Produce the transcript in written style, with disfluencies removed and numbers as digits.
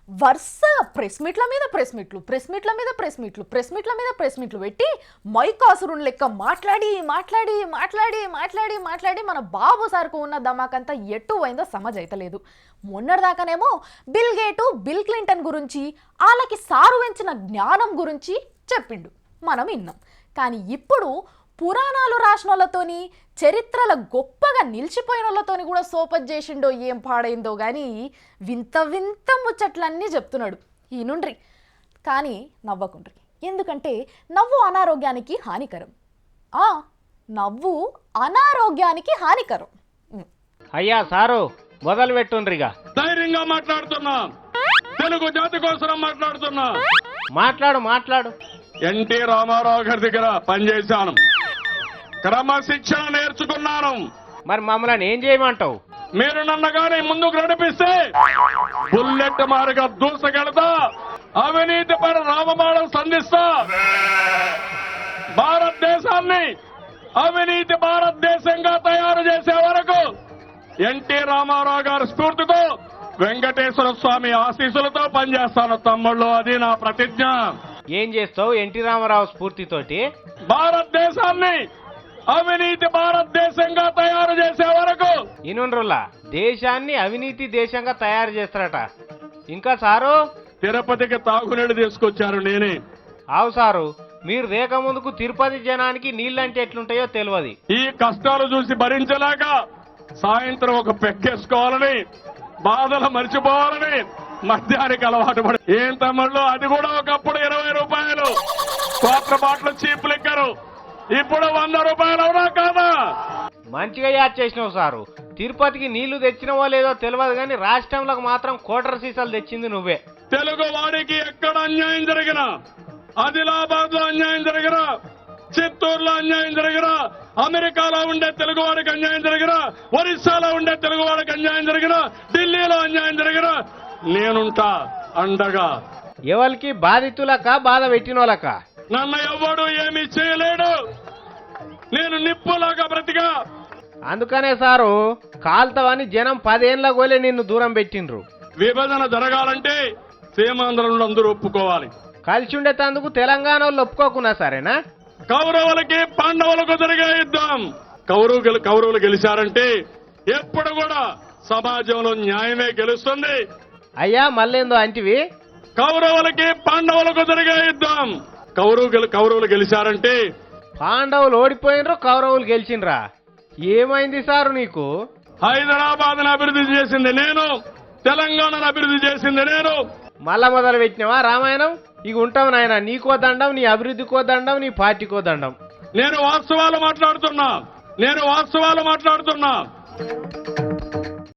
వరుసగా ప్రెస్ మీట్ల మీద ప్రెస్ మీట్లు పెట్టి మైకాసురుని లెక్క మాట్లాడి మన బాబు సార్కు ఉన్న దమాకంతా ఎట్టు పోయిందో సమజ్ అయితలేదు. మొన్నటిదాకానేమో బిల్ క్లింటన్ గురించి వాళ్ళకి సారు వెంచిన జ్ఞానం గురించి చెప్పిండు, మనం విన్నాం. కానీ ఇప్పుడు పురాణాలు రాసిన వాళ్ళతోని చరిత్రల గొప్పగా నిలిచిపోయిన వాళ్ళతోని కూడా సోపత్ చేసిండో ఏం పాడైందో కానీ వింత ముచ్చట్లన్నీ చెప్తున్నాడు. ఈనుండ్రి కానీ నవ్వకుండ్రి, ఎందుకంటే నవ్వు అనారోగ్యానికి హానికరం. నవ్వు అనారోగ్యానికి హానికరం. అయ్యా సారు మొదలు పెట్టుండ్రిగా. ధైర్యంగా మాట్లాడుతున్నా, తెలుగు జాతి కోసం మాట్లాడుతున్నా. మాట్లాడు. ఎన్టీ రామారావు గారి దగ్గర పనిచేశాను, క్రమశిక్షణ నేర్చుకున్నాను. మరి మమ్మల్ని ఏం చేయమంటావు? మీరు నన్ను గాని ముందుకు నడిపిస్తే బుల్లెట్ మారుగా దూసగెడతా, అవినీతి పర రామబాణం సంధిస్తా. భారతదేశాన్ని అవినీతి భారతదేశంగా తయారు చేసే వరకు ఎన్టీ రామారావు గారి స్ఫూర్తితో, వెంకటేశ్వర స్వామి ఆశీస్సులతో పనిచేస్తాను తమ్ముళ్ళు. అది నా ప్రతిజ్ఞ. ఏం చేస్తావు ఎన్టీ రామారావు స్ఫూర్తితోటి? భారతదేశాన్ని అవినీతి భారతదేశంగా తయారు చేసే వరకు. ఇనుండ్రులా దేశాన్ని అవినీతి దేశంగా తయారు చేస్తారట. ఇంకా సారు తిరుపతికి తాగునీళ్ళు తీసుకొచ్చారు నేనే. ఆవు సారు, మీరు రేక ముందుకు తిరుపతి జనానికి నీళ్ళంటే ఎట్లుంటాయో తెలియదు. ఈ కష్టాలు చూసి భరించలేక సాయంత్రం ఒక పెక్కేసుకోవాలని, బాధలు మర్చిపోవాలని మద్యానికి అలవాటు పడి. ఏం తమ్ముళ్ళు, అది కూడా ఒకప్పుడు 20 రూపాయలు క్వార్టర్ బాటిల్ చీప్ లిక్కరు, ఇప్పుడు 100 రూపాయలు. అవునా కాదా? మంచిగా యాడ్ చేసినావు సారు. తిరుపతికి నీళ్లు తెచ్చినవో లేదో తెలియదు కానీ రాష్ట్రంలోకి మాత్రం కోటర్ సీసాలు తెచ్చింది నువ్వే. తెలుగు వాడికి ఎక్కడ అన్యాయం జరిగినా, ఆదిలాబాద్ లో అన్యాయం జరిగినా, చిత్తూరులో అన్యాయం జరిగినా, అమెరికాలో ఉండే తెలుగు వాడికి అన్యాయం జరిగినా, ఒరిస్సాలో ఉండే తెలుగు వాడికి అన్యాయం జరిగినా, ఢిల్లీలో అన్యాయం జరిగినా నేనుంటా అండగా. ఎవరికి బాధితులక బాధ పెట్టినోళ్ళక? నన్ను ఎవ్వడు ఏమీ చేయలేడు. నేను నిప్పులాగా బ్రతిగా. అందుకనే సారు కాల్తవని జనం 10 ఏళ్ల గోలే నిన్ను దూరం పెట్టిండ్రు. విభజన జరగాలంటే సీమాంధ్రులను అందరూ ఒప్పుకోవాలి. కలిసి ఉండేందుకు తెలంగాణ వాళ్ళు ఒప్పుకోకున్నా సరేనా? కౌరవులకి పాండవులకు జరిగే యుద్ధం, కౌరవులు గెలిచారంటే ఎప్పుడు కూడా సమాజంలో న్యాయమే గెలుస్తుంది. అయ్యా మళ్ళేందో అంటివి? కౌరవులకి పాండవులకు జరిగే యుద్ధం, కౌరవులు గెలిచారంటే పాండవులు ఓడిపోయినరు, కౌరవులు గెలిచిండ్రా? ఏమైంది సారు నీకు? హైదరాబాద్ అభివృద్ధి చేసింది నేను, తెలంగాణను అభివృద్ధి చేసింది నేను. మళ్ళా మొదలు పెట్టినవా రామాయణం? ఇక ఉంటావు నాయన, నీకో దండం, నీ అభివృద్ధికో దండం, నీ పార్టీకో దండం. నేను వాస్తవాలు మాట్లాడుతున్నా.